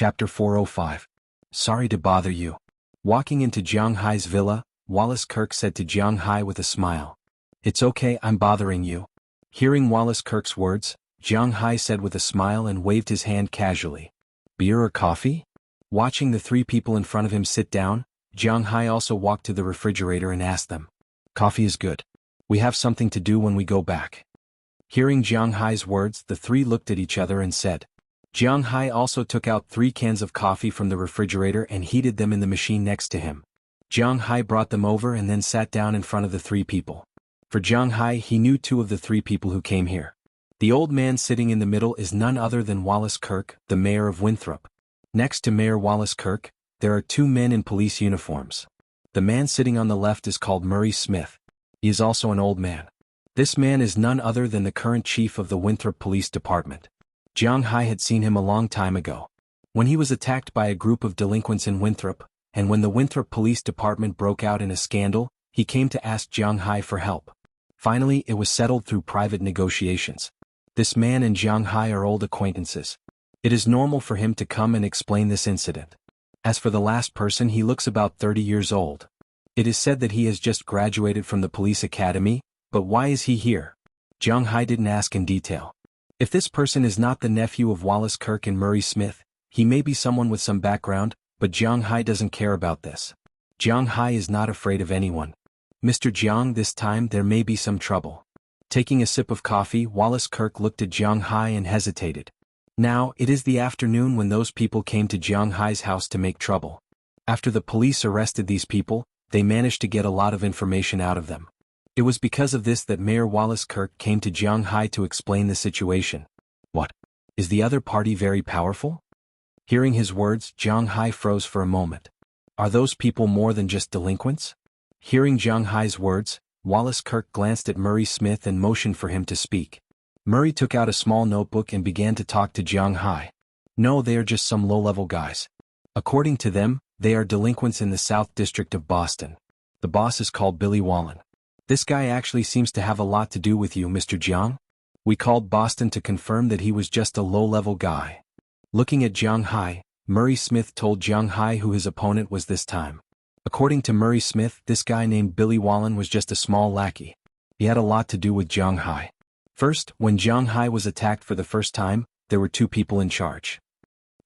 Chapter 405. Sorry to bother you. Walking into Jiang Hai's villa, Wallace Kirk said to Jiang Hai with a smile. It's okay, I'm bothering you. Hearing Wallace Kirk's words, Jiang Hai said with a smile and waved his hand casually. Beer or coffee? Watching the three people in front of him sit down, Jiang Hai also walked to the refrigerator and asked them. Coffee is good. We have something to do when we go back. Hearing Jiang Hai's words, the three looked at each other and said. Jiang Hai also took out 3 cans of coffee from the refrigerator and heated them in the machine next to him. Jiang Hai brought them over and then sat down in front of the 3 people. For Jiang Hai, he knew 2 of the 3 people who came here. The old man sitting in the middle is none other than Wallace Kirk, the mayor of Winthrop. Next to Mayor Wallace Kirk, there are 2 men in police uniforms. The man sitting on the left is called Murray Smith. He is also an old man. This man is none other than the current chief of the Winthrop Police Department. Jiang Hai had seen him a long time ago. When he was attacked by a group of delinquents in Winthrop, and when the Winthrop Police Department broke out in a scandal, he came to ask Jiang Hai for help. Finally, it was settled through private negotiations. This man and Jiang Hai are old acquaintances. It is normal for him to come and explain this incident. As for the last person, he looks about 30 years old. It is said that he has just graduated from the police academy, but why is he here? Jiang Hai didn't ask in detail. If this person is not the nephew of Wallace Kirk and Murray Smith, he may be someone with some background, but Jiang Hai doesn't care about this. Jiang Hai is not afraid of anyone. Mr. Jiang, this time there may be some trouble. Taking a sip of coffee, Wallace Kirk looked at Jiang Hai and hesitated. Now, it is the afternoon when those people came to Jiang Hai's house to make trouble. After the police arrested these people, they managed to get a lot of information out of them. It was because of this that Mayor Wallace Kirk came to Jiang Hai to explain the situation. What? Is the other party very powerful? Hearing his words, Jiang Hai froze for a moment. Are those people more than just delinquents? Hearing Jiang Hai's words, Wallace Kirk glanced at Murray Smith and motioned for him to speak. Murray took out a small notebook and began to talk to Jiang Hai. No, they are just some low-level guys. According to them, they are delinquents in the South District of Boston. The boss is called Billy Wallen. This guy actually seems to have a lot to do with you, Mr. Jiang. We called Boston to confirm that he was just a low-level guy. Looking at Jiang Hai, Murray Smith told Jiang Hai who his opponent was this time. According to Murray Smith, this guy named Billy Wallen was just a small lackey. He had a lot to do with Jiang Hai. First, when Jiang Hai was attacked for the first time, there were 2 people in charge.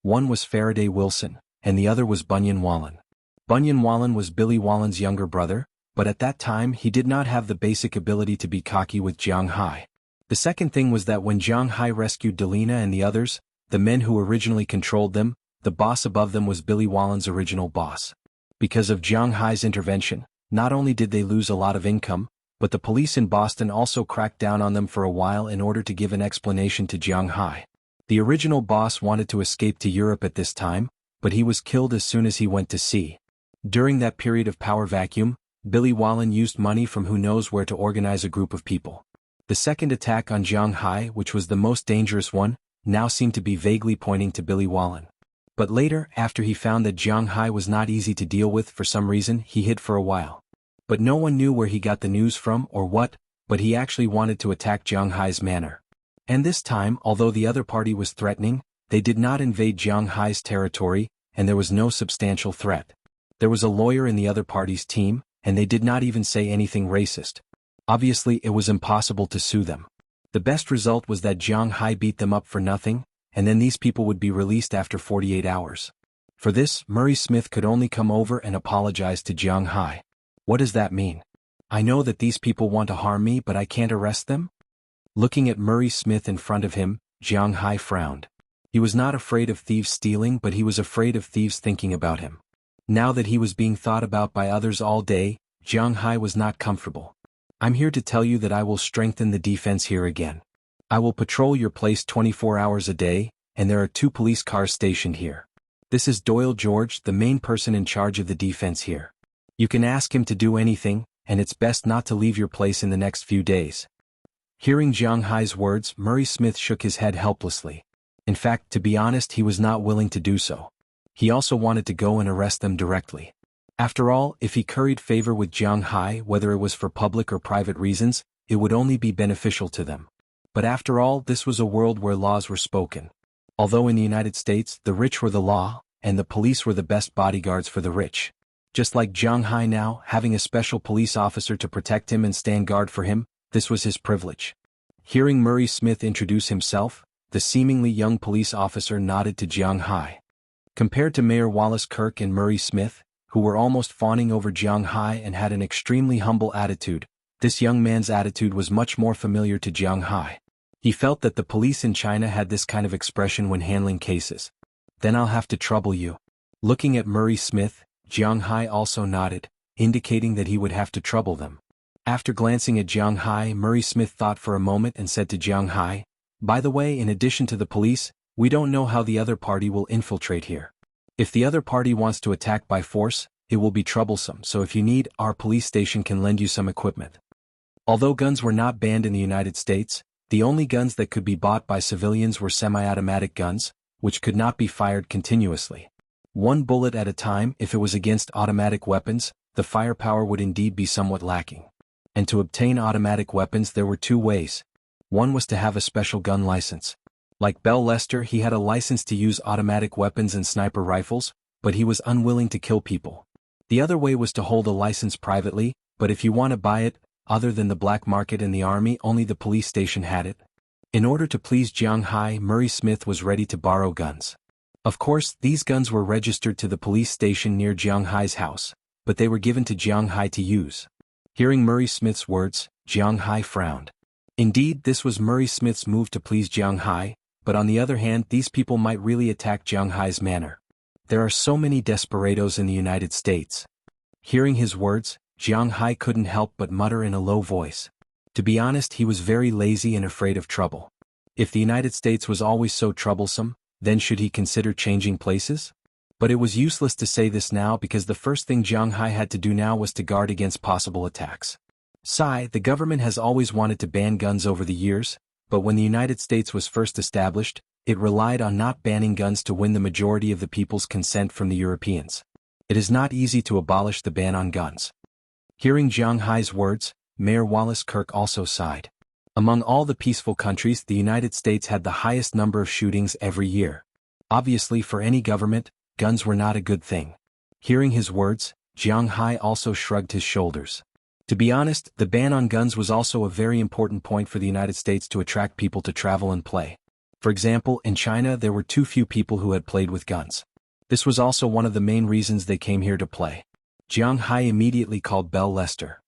One was Faraday Wilson, and the other was Bunyan Wallen. Bunyan Wallen was Billy Wallen's younger brother, but at that time he did not have the basic ability to be cocky with Jiang Hai. The second thing was that when Jiang Hai rescued Delina and the others, the men who originally controlled them, the boss above them was Billy Wallen's original boss. Because of Jiang Hai's intervention, not only did they lose a lot of income, but the police in Boston also cracked down on them for a while in order to give an explanation to Jiang Hai. The original boss wanted to escape to Europe at this time, but he was killed as soon as he went to sea. During that period of power vacuum, Billy Wallen used money from who knows where to organize a group of people. The second attack on Jiang Hai, which was the most dangerous one, now seemed to be vaguely pointing to Billy Wallen. But later, after he found that Jiang Hai was not easy to deal with for some reason, he hid for a while. But no one knew where he got the news from or what, but he actually wanted to attack Jiang Hai's manor. And this time, although the other party was threatening, they did not invade Jiang Hai's territory, and there was no substantial threat. There was a lawyer in the other party's team, and they did not even say anything racist. Obviously, it was impossible to sue them. The best result was that Jiang Hai beat them up for nothing, and then these people would be released after 48 hours. For this, Murray Smith could only come over and apologize to Jiang Hai. What does that mean? I know that these people want to harm me, but I can't arrest them? Looking at Murray Smith in front of him, Jiang Hai frowned. He was not afraid of thieves stealing, but he was afraid of thieves thinking about him. Now that he was being thought about by others all day, Jiang Hai was not comfortable. I'm here to tell you that I will strengthen the defense here again. I will patrol your place 24 hours a day, and there are 2 police cars stationed here. This is Doyle George, the main person in charge of the defense here. You can ask him to do anything, and it's best not to leave your place in the next few days. Hearing Jiang Hai's words, Murray Smith shook his head helplessly. In fact, to be honest, he was not willing to do so. He also wanted to go and arrest them directly. After all, if he curried favor with Jiang Hai, whether it was for public or private reasons, it would only be beneficial to them. But after all, this was a world where laws were spoken. Although in the United States, the rich were the law, and the police were the best bodyguards for the rich. Just like Jiang Hai now, having a special police officer to protect him and stand guard for him, this was his privilege. Hearing Murray Smith introduce himself, the seemingly young police officer nodded to Jiang Hai. Compared to Mayor Wallace Kirk and Murray Smith, who were almost fawning over Jiang Hai and had an extremely humble attitude, this young man's attitude was much more familiar to Jiang Hai. He felt that the police in China had this kind of expression when handling cases. Then I'll have to trouble you. Looking at Murray Smith, Jiang Hai also nodded, indicating that he would have to trouble them. After glancing at Jiang Hai, Murray Smith thought for a moment and said to Jiang Hai, "By the way, in addition to the police, we don't know how the other party will infiltrate here. If the other party wants to attack by force, it will be troublesome, so if you need, our police station can lend you some equipment." Although guns were not banned in the United States, the only guns that could be bought by civilians were semi-automatic guns, which could not be fired continuously. One bullet at a time. If it was against automatic weapons, the firepower would indeed be somewhat lacking. And to obtain automatic weapons there were two ways. One was to have a special gun license. Like Bell Lester, he had a license to use automatic weapons and sniper rifles, but he was unwilling to kill people. The other way was to hold a license privately, but if you want to buy it, other than the black market and the army, only the police station had it. In order to please Jiang Hai, Murray Smith was ready to borrow guns. Of course, these guns were registered to the police station near Jiang Hai's house, but they were given to Jiang Hai to use. Hearing Murray Smith's words, Jiang Hai frowned. Indeed, this was Murray Smith's move to please Jiang Hai, but on the other hand, these people might really attack Jiang Hai's manor. There are so many desperados in the United States. Hearing his words, Jiang Hai couldn't help but mutter in a low voice. To be honest, he was very lazy and afraid of trouble. If the United States was always so troublesome, then should he consider changing places? But it was useless to say this now because the first thing Jiang Hai had to do now was to guard against possible attacks. The government has always wanted to ban guns over the years, but when the United States was first established, it relied on not banning guns to win the majority of the people's consent from the Europeans. It is not easy to abolish the ban on guns. Hearing Jiang Hai's words, Mayor Wallace Kirk also sighed. Among all the peaceful countries, the United States had the highest number of shootings every year. Obviously, for any government, guns were not a good thing. Hearing his words, Jiang Hai also shrugged his shoulders. To be honest, the ban on guns was also a very important point for the United States to attract people to travel and play. For example, in China there were too few people who had played with guns. This was also one of the main reasons they came here to play. Jiang Hai immediately called Bell Lester.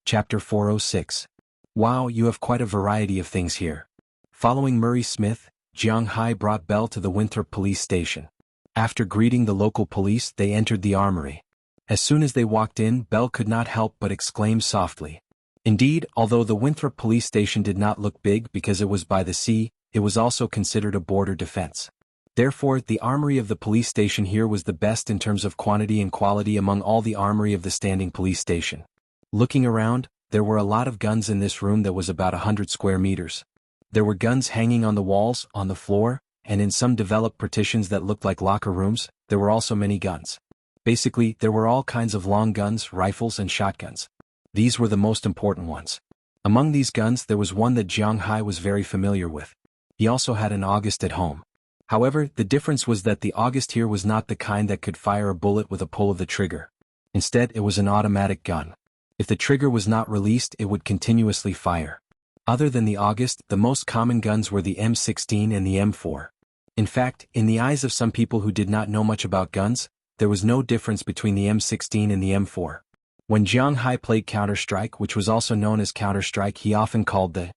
Chapter 406. Wow, you have quite a variety of things here. Following Murray Smith, Jiang Hai brought Bell to the Winthrop police station. After greeting the local police, they entered the armory. As soon as they walked in, Bell could not help but exclaim softly. Indeed, although the Winthrop police station did not look big because it was by the sea, it was also considered a border defense. Therefore, the armory of the police station here was the best in terms of quantity and quality among all the armory of the standing police station. Looking around, there were a lot of guns in this room that was about 100 square meters. There were guns hanging on the walls, on the floor, and in some developed partitions that looked like locker rooms, there were also many guns. Basically, there were all kinds of long guns, rifles and shotguns. These were the most important ones. Among these guns there was one that Jiang Hai was very familiar with. He also had an August at home. However, the difference was that the August here was not the kind that could fire a bullet with a pull of the trigger. Instead, it was an automatic gun. If the trigger was not released, it would continuously fire. Other than the August, the most common guns were the M16 and the M4. In fact, in the eyes of some people who did not know much about guns, there was no difference between the M16 and the M4. When Jiang Hai played Counter-Strike, which was also known as Counter-Strike, he often called the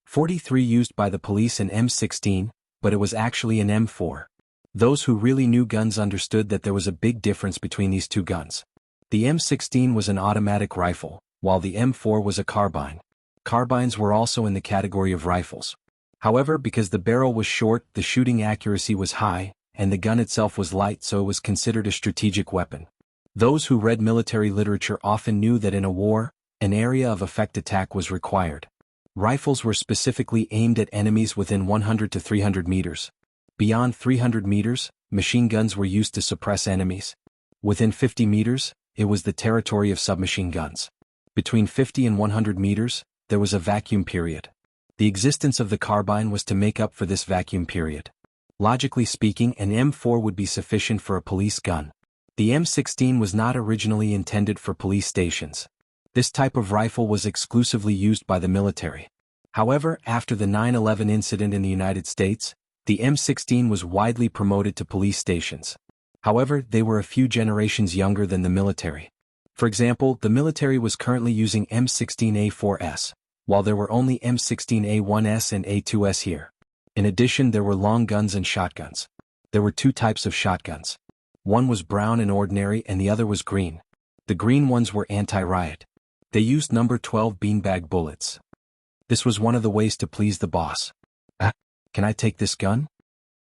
.43 used by the police an M16, but it was actually an M4. Those who really knew guns understood that there was a big difference between these two guns. The M16 was an automatic rifle, while the M4 was a carbine. Carbines were also in the category of rifles. However, because the barrel was short, the shooting accuracy was high, and the gun itself was light, so it was considered a strategic weapon. Those who read military literature often knew that in a war, an area of effect attack was required. Rifles were specifically aimed at enemies within 100 to 300 meters. Beyond 300 meters, machine guns were used to suppress enemies. Within 50 meters, it was the territory of submachine guns. Between 50 and 100 meters, there was a vacuum period. The existence of the carbine was to make up for this vacuum period. Logically speaking, an M4 would be sufficient for a police gun. The M16 was not originally intended for police stations. This type of rifle was exclusively used by the military. However, after the 9/11 incident in the United States, the M16 was widely promoted to police stations. However, they were a few generations younger than the military. For example, the military was currently using M16A4S, while there were only M16A1S and A2S here. In addition, there were long guns and shotguns. There were two types of shotguns. One was brown and ordinary and the other was green. The green ones were anti-riot. They used number 12 beanbag bullets. This was one of the ways to please the boss. Can I take this gun?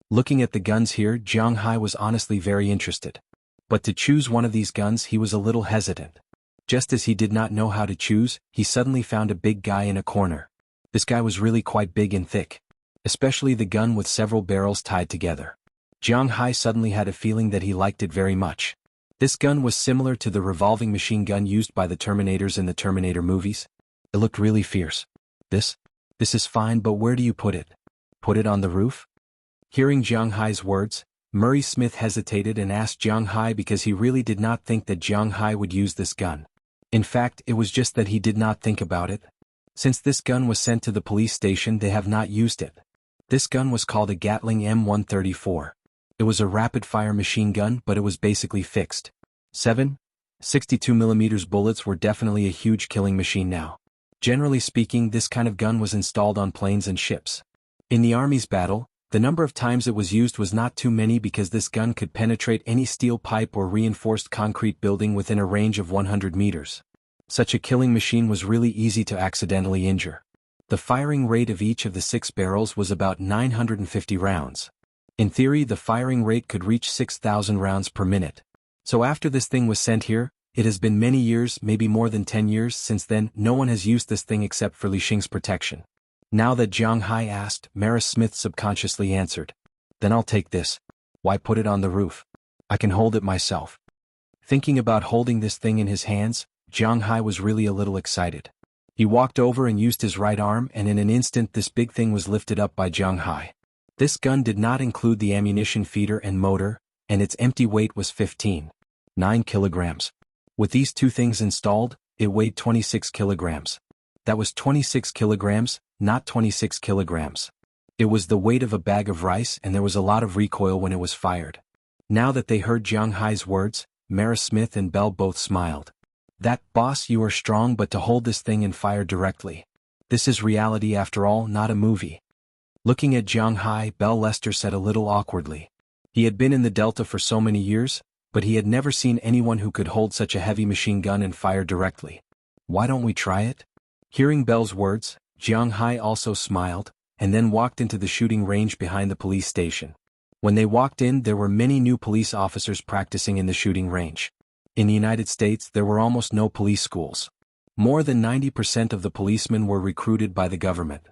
Looking at the guns here, Jiang Hai was honestly very interested. But to choose one of these guns he was a little hesitant. Just as he did not know how to choose, he suddenly found a big guy in a corner. This guy was really quite big and thick. Especially the gun with several barrels tied together. Jiang Hai suddenly had a feeling that he liked it very much. This gun was similar to the revolving machine gun used by the Terminators in the Terminator movies. It looked really fierce. This is fine, but where do you put it? Put it on the roof? Hearing Jiang Hai's words, Murray Smith hesitated and asked Jiang Hai because he really did not think that Jiang Hai would use this gun. In fact, it was just that he did not think about it. Since this gun was sent to the police station, they have not used it. This gun was called a Gatling M134. It was a rapid-fire machine gun, but it was basically fixed. 7.62mm bullets were definitely a huge killing machine now. Generally speaking, this kind of gun was installed on planes and ships. In the Army's battle, the number of times it was used was not too many because this gun could penetrate any steel pipe or reinforced concrete building within a range of 100 meters. Such a killing machine was really easy to accidentally injure. The firing rate of each of the 6 barrels was about 950 rounds. In theory, the firing rate could reach 6,000 rounds per minute. So after this thing was sent here, it has been many years, maybe more than 10 years since then. No one has used this thing except for Li Xing's protection. Now that Jiang Hai asked, Mara Smith subconsciously answered. Then I'll take this. Why put it on the roof? I can hold it myself. Thinking about holding this thing in his hands, Jiang Hai was really a little excited. He walked over and used his right arm, and in an instant this big thing was lifted up by Jiang Hai. This gun did not include the ammunition feeder and motor, and its empty weight was 15.9 kilograms. With these two things installed, it weighed 26 kilograms. That was 26 kilograms, not 26 kilograms. It was the weight of a bag of rice, and there was a lot of recoil when it was fired. Now that they heard Jiang Hai's words, Mara Smith and Bell both smiled. That, boss, you are strong, but to hold this thing and fire directly. This is reality after all, not a movie. Looking at Jiang Hai, Bell Lester said a little awkwardly. He had been in the Delta for so many years, but he had never seen anyone who could hold such a heavy machine gun and fire directly. Why don't we try it? Hearing Bell's words, Jiang Hai also smiled, and then walked into the shooting range behind the police station. When they walked in, there were many new police officers practicing in the shooting range. In the United States, there were almost no police schools. More than 90% of the policemen were recruited by the government.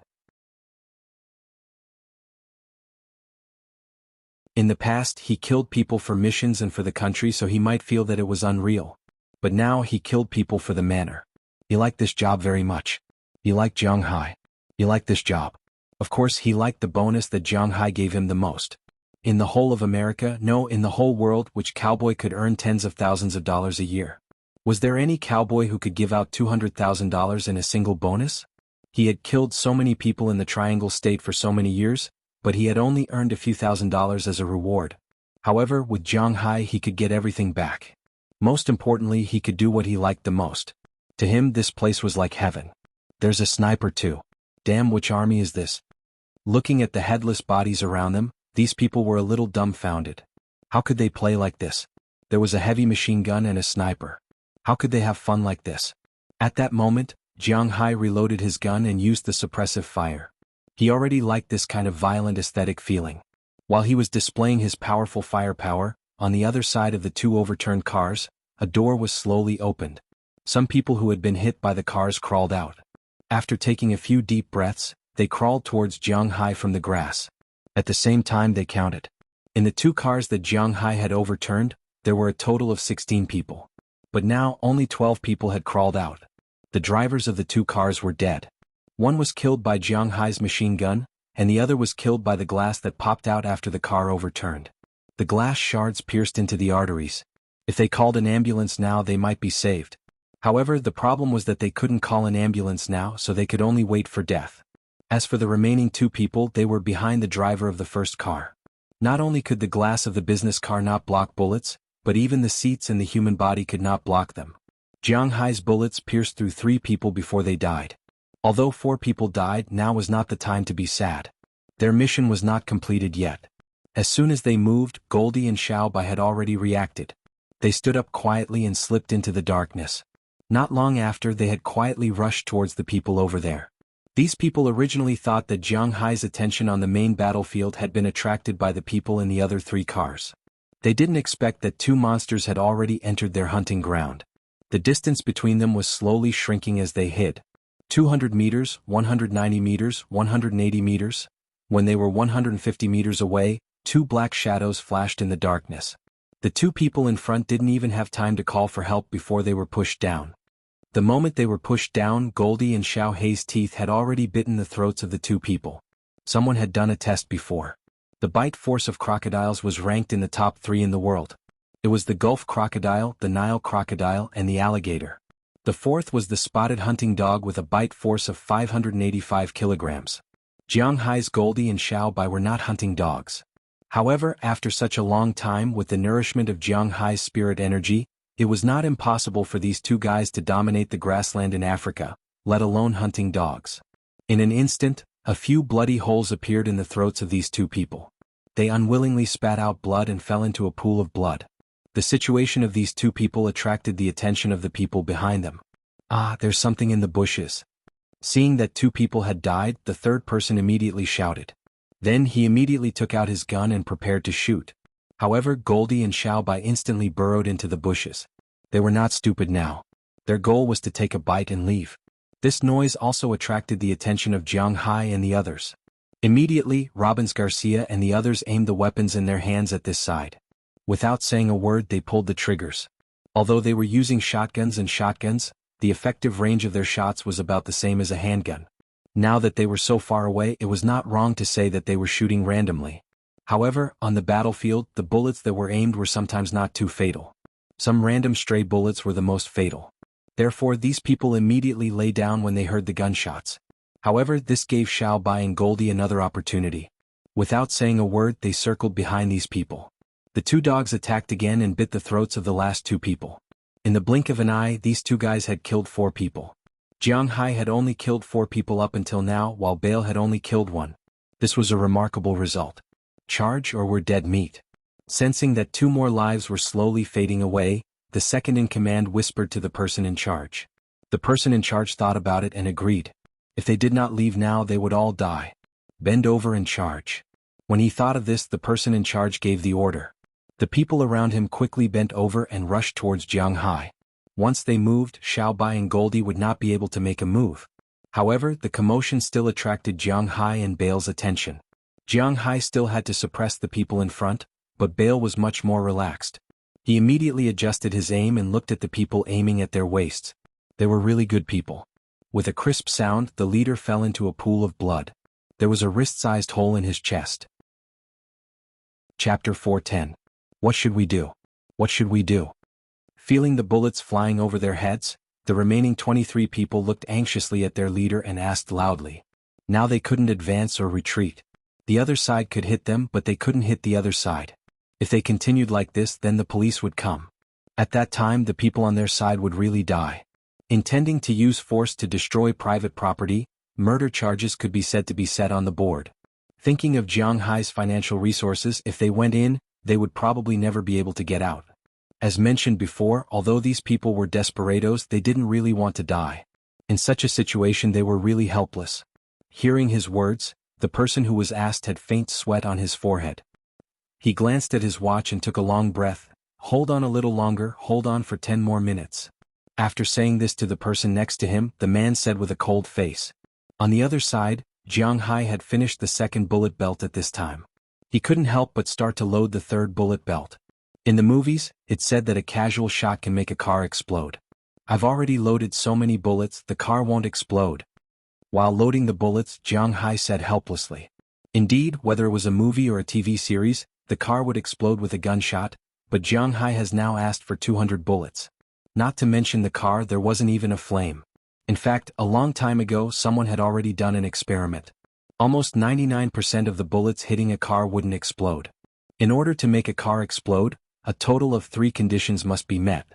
In the past, he killed people for missions and for the country, so he might feel that it was unreal. But now he killed people for the manner. He liked this job very much. He liked Jiang Hai. He liked this job. Of course, he liked the bonus that Jiang Hai gave him the most. In the whole of America, no, in the whole world, which cowboy could earn tens of thousands of dollars a year? Was there any cowboy who could give out $200,000 in a single bonus? He had killed so many people in the Triangle State for so many years, but he had only earned a few $1,000s as a reward. However, with Jiang Hai he could get everything back. Most importantly, he could do what he liked the most. To him, this place was like heaven. There's a sniper too. Damn, which army is this? Looking at the headless bodies around them, these people were a little dumbfounded. How could they play like this? There was a heavy machine gun and a sniper. How could they have fun like this? At that moment, Jiang Hai reloaded his gun and used the suppressive fire. He already liked this kind of violent aesthetic feeling. While he was displaying his powerful firepower, on the other side of the two overturned cars, a door was slowly opened. Some people who had been hit by the cars crawled out. After taking a few deep breaths, they crawled towards Jiang Hai from the grass. At the same time they counted. In the two cars that Jiang Hai had overturned, there were a total of 16 people. But now only 12 people had crawled out. The drivers of the two cars were dead. One was killed by Jiang Hai's machine gun, and the other was killed by the glass that popped out after the car overturned. The glass shards pierced into the arteries. If they called an ambulance now, they might be saved. However, the problem was that they couldn't call an ambulance now, so they could only wait for death. As for the remaining two people, they were behind the driver of the first car. Not only could the glass of the business car not block bullets, but even the seats and the human body could not block them. Jiang Hai's bullets pierced through 3 people before they died. Although 4 people died, now was not the time to be sad. Their mission was not completed yet. As soon as they moved, Goldie and Xiaobai had already reacted. They stood up quietly and slipped into the darkness. Not long after, they had quietly rushed towards the people over there. These people originally thought that Jiang Hai's attention on the main battlefield had been attracted by the people in the other 3 cars. They didn't expect that 2 monsters had already entered their hunting ground. The distance between them was slowly shrinking as they hid. 200 meters, 190 meters, 180 meters. When they were 150 meters away, 2 black shadows flashed in the darkness. The 2 people in front didn't even have time to call for help before they were pushed down. The moment they were pushed down, Goldie and Xiao Hei's teeth had already bitten the throats of the 2 people. Someone had done a test before. The bite force of crocodiles was ranked in the top 3 in the world. It was the Gulf crocodile, the Nile crocodile, and the alligator. The 4th was the spotted hunting dog with a bite force of 585 kilograms. Jiang Hai's Goldie and Xiaobai were not hunting dogs. However, after such a long time with the nourishment of Jiang Hai's spirit energy, it was not impossible for these 2 guys to dominate the grassland in Africa, let alone hunting dogs. In an instant, a few bloody holes appeared in the throats of these 2 people. They unwillingly spat out blood and fell into a pool of blood. The situation of these 2 people attracted the attention of the people behind them. "Ah, there's something in the bushes." Seeing that 2 people had died, the 3rd person immediately shouted. Then he immediately took out his gun and prepared to shoot. However, Goldie and Xiaobai instantly burrowed into the bushes. They were not stupid now. Their goal was to take a bite and leave. This noise also attracted the attention of Jiang Hai and the others. Immediately, Robbins Garcia and the others aimed the weapons in their hands at this side. Without saying a word, they pulled the triggers. Although they were using shotguns, the effective range of their shots was about the same as a handgun. Now that they were so far away, it was not wrong to say that they were shooting randomly. However, on the battlefield, the bullets that were aimed were sometimes not too fatal. Some random stray bullets were the most fatal. Therefore, these people immediately lay down when they heard the gunshots. However, this gave Xiaobai and Goldie another opportunity. Without saying a word, they circled behind these people. The 2 dogs attacked again and bit the throats of the last 2 people. In the blink of an eye, these 2 guys had killed 4 people. Jiang Hai had only killed 4 people up until now, while Bale had only killed 1. This was a remarkable result. Charge or we're dead meat. Sensing that 2 more lives were slowly fading away, the second in command whispered to the person in charge. The person in charge thought about it and agreed. If they did not leave now, they would all die. Bend over and charge. When he thought of this, the person in charge gave the order. The people around him quickly bent over and rushed towards Jiang Hai. Once they moved, Xiaobai and Goldie would not be able to make a move. However, the commotion still attracted Jiang Hai and Bale's attention. Jiang Hai still had to suppress the people in front, but Bale was much more relaxed. He immediately adjusted his aim and looked at the people aiming at their waists. They were really good people. With a crisp sound, the leader fell into a pool of blood. There was a wrist-sized hole in his chest. Chapter 410. What should we do? What should we do? Feeling the bullets flying over their heads, the remaining 23 people looked anxiously at their leader and asked loudly. Now they couldn't advance or retreat. The other side could hit them, but they couldn't hit the other side. If they continued like this, then the police would come. At that time, the people on their side would really die. Intending to use force to destroy private property, murder charges could be said to be set on the board. Thinking of Jiang Hai's financial resources, if they went in, they would probably never be able to get out. As mentioned before, although these people were desperados, they didn't really want to die. In such a situation, they were really helpless. Hearing his words, the person who was asked had faint sweat on his forehead. He glanced at his watch and took a long breath. Hold on a little longer, hold on for 10 more minutes. After saying this to the person next to him, the man said with a cold face. On the other side, Jiang Hai had finished the second bullet belt at this time. He couldn't help but start to load the third bullet belt. In the movies, it said that a casual shot can make a car explode. I've already loaded so many bullets, the car won't explode. While loading the bullets, Jiang Hai said helplessly. Indeed, whether it was a movie or a TV series, the car would explode with a gunshot, but Jiang Hai has now asked for 200 bullets. Not to mention the car, there wasn't even a flame. In fact, a long time ago someone had already done an experiment. Almost 99% of the bullets hitting a car wouldn't explode. In order to make a car explode, a total of 3 conditions must be met.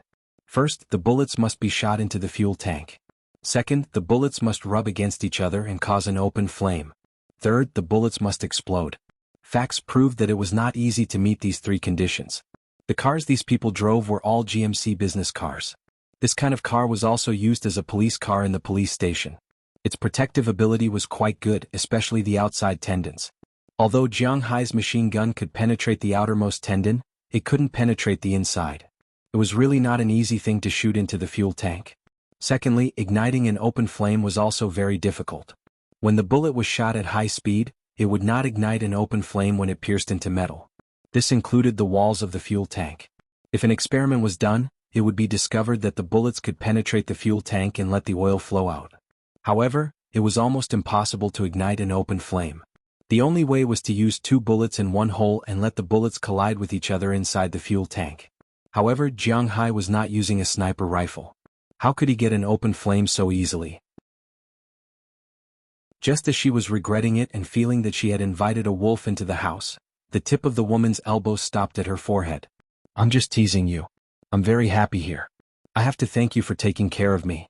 First, the bullets must be shot into the fuel tank. Second, the bullets must rub against each other and cause an open flame. Third, the bullets must explode. Facts proved that it was not easy to meet these 3 conditions. The cars these people drove were all GMC business cars. This kind of car was also used as a police car in the police station. Its protective ability was quite good, especially the outside tendons. Although Jiang Hai's machine gun could penetrate the outermost tendon, it couldn't penetrate the inside. It was really not an easy thing to shoot into the fuel tank. Secondly, igniting an open flame was also very difficult. When the bullet was shot at high speed, it would not ignite an open flame when it pierced into metal. This included the walls of the fuel tank. If an experiment was done, it would be discovered that the bullets could penetrate the fuel tank and let the oil flow out. However, it was almost impossible to ignite an open flame. The only way was to use 2 bullets in one hole and let the bullets collide with each other inside the fuel tank. However, Jiang Hai was not using a sniper rifle. How could he get an open flame so easily? Just as she was regretting it and feeling that she had invited a wolf into the house, the tip of the woman's elbow stopped at her forehead. "I'm just teasing you. I'm very happy here. I have to thank you for taking care of me."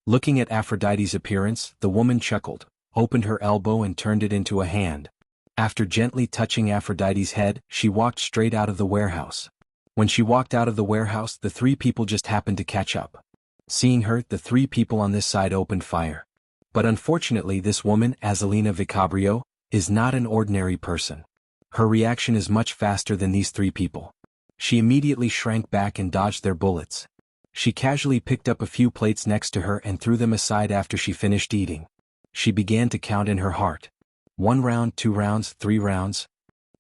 Looking at Aphrodite's appearance, the woman chuckled, opened her elbow and turned it into a hand. After gently touching Aphrodite's head, she walked straight out of the warehouse. When she walked out of the warehouse, the 3 people just happened to catch up. Seeing her, the 3 people on this side opened fire. But unfortunately, this woman, Azalina Vicabrio, is not an ordinary person. Her reaction is much faster than these 3 people. She immediately shrank back and dodged their bullets. She casually picked up a few plates next to her and threw them aside after she finished eating. She began to count in her heart. 1 round, 2 rounds, 3 rounds.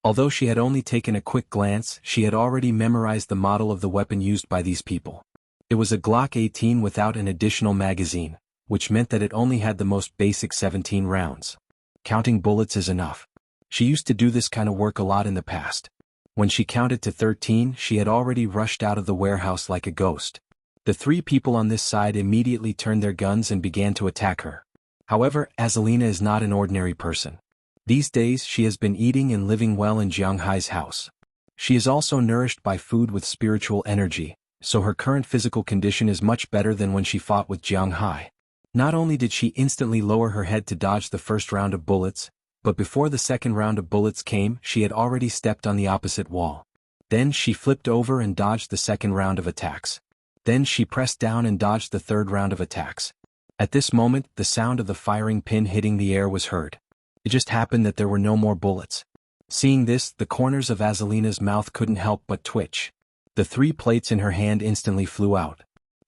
Although she had only taken a quick glance, she had already memorized the model of the weapon used by these people. It was a Glock 18 without an additional magazine, which meant that it only had the most basic 17 rounds. Counting bullets is enough. She used to do this kind of work a lot in the past. When she counted to 13, she had already rushed out of the warehouse like a ghost. The 3 people on this side immediately turned their guns and began to attack her. However, Azalina is not an ordinary person. These days she has been eating and living well in Jiang Hai's house. She is also nourished by food with spiritual energy, so her current physical condition is much better than when she fought with Jiang Hai. Not only did she instantly lower her head to dodge the first round of bullets, but before the second round of bullets came, she had already stepped on the opposite wall. Then she flipped over and dodged the second round of attacks. Then she pressed down and dodged the third round of attacks. At this moment, the sound of the firing pin hitting the air was heard. It just happened that there were no more bullets. Seeing this, the corners of Azalina's mouth couldn't help but twitch. The 3 plates in her hand instantly flew out.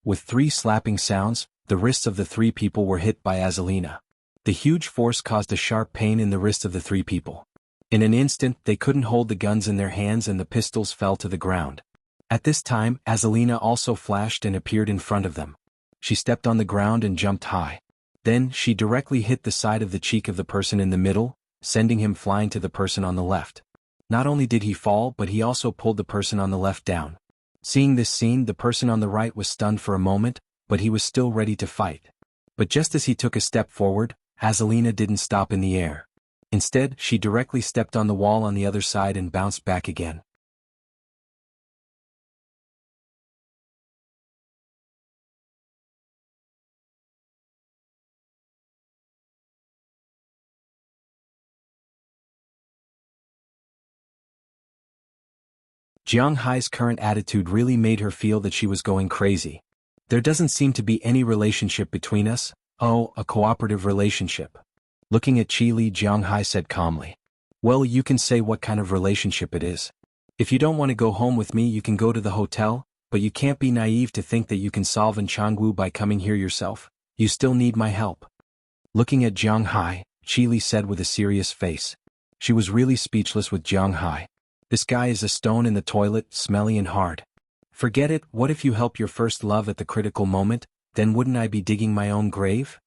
With 3 slapping sounds, the wrists of the 3 people were hit by Azalina. The huge force caused a sharp pain in the wrists of the 3 people. In an instant, they couldn't hold the guns in their hands and the pistols fell to the ground. At this time, Azalina also flashed and appeared in front of them. She stepped on the ground and jumped high. Then, she directly hit the side of the cheek of the person in the middle, sending him flying to the person on the left. Not only did he fall, but he also pulled the person on the left down. Seeing this scene, the person on the right was stunned for a moment, but he was still ready to fight. But just as he took a step forward, Azalina didn't stop in the air. Instead, she directly stepped on the wall on the other side and bounced back again. Jiang Hai's current attitude really made her feel that she was going crazy. "There doesn't seem to be any relationship between us." "Oh, a cooperative relationship." Looking at Qi Li, Jiang Hai said calmly. "Well, you can say what kind of relationship it is. If you don't want to go home with me, you can go to the hotel, but you can't be naive to think that you can solve in Changwu by coming here yourself. You still need my help." Looking at Jiang Hai, Qi Li said with a serious face. She was really speechless with Jiang Hai. This guy is a stone in the toilet, smelly and hard. Forget it, what if you help your first love at the critical moment, then wouldn't I be digging my own grave?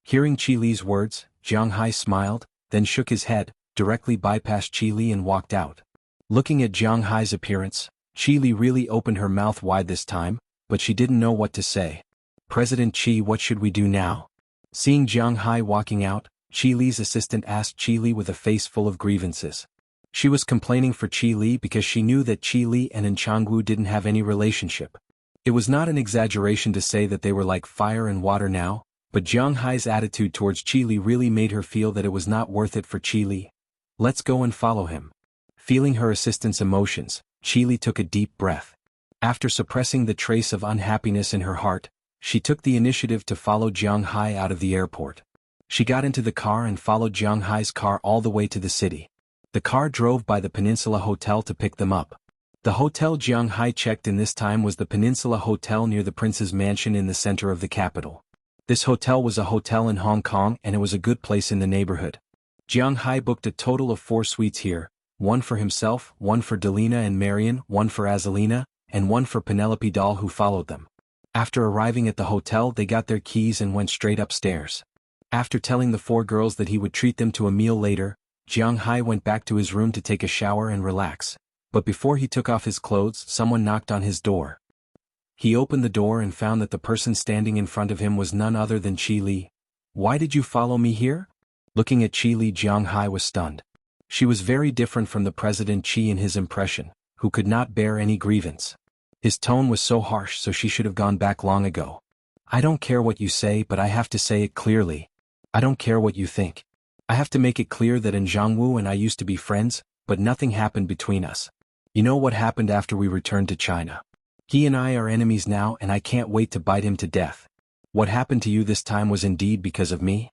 Hearing Qi Li's words, Jiang Hai smiled, then shook his head, directly bypassed Qi Li and walked out. Looking at Jiang Hai's appearance, Qi Li really opened her mouth wide this time, but she didn't know what to say. President Qi, what should we do now? Seeing Jiang Hai walking out, Qi Li's assistant asked Qi Li with a face full of grievances. She was complaining for Qi Li because she knew that Qi Li and Changwu didn't have any relationship. It was not an exaggeration to say that they were like fire and water now, but Jiang Hai's attitude towards Qi Li really made her feel that it was not worth it for Qi Li. Let's go and follow him. Feeling her assistant's emotions, Qi Li took a deep breath. After suppressing the trace of unhappiness in her heart, she took the initiative to follow Jiang Hai out of the airport. She got into the car and followed Jiang Hai's car all the way to the city. The car drove by the Peninsula Hotel to pick them up. The hotel Jiang Hai checked in this time was the Peninsula Hotel near the prince's mansion in the center of the capital. This hotel was a hotel in Hong Kong and it was a good place in the neighborhood. Jiang Hai booked a total of 4 suites here, one for himself, one for Delina and Marion, one for Azalina, and one for Penelope Doll who followed them. After arriving at the hotel they got their keys and went straight upstairs. After telling the 4 girls that he would treat them to a meal later, Jiang Hai went back to his room to take a shower and relax. But before he took off his clothes, someone knocked on his door. He opened the door and found that the person standing in front of him was none other than Qi Li. Why did you follow me here? Looking at Qi Li, Jiang Hai was stunned. She was very different from the President Qi in his impression, who could not bear any grievance. His tone was so harsh, so she should have gone back long ago. I don't care what you say, but I have to say it clearly. I don't care what you think. I have to make it clear that Zhangwu and I used to be friends, but nothing happened between us. You know what happened after we returned to China. He and I are enemies now and I can't wait to bite him to death. What happened to you this time was indeed because of me?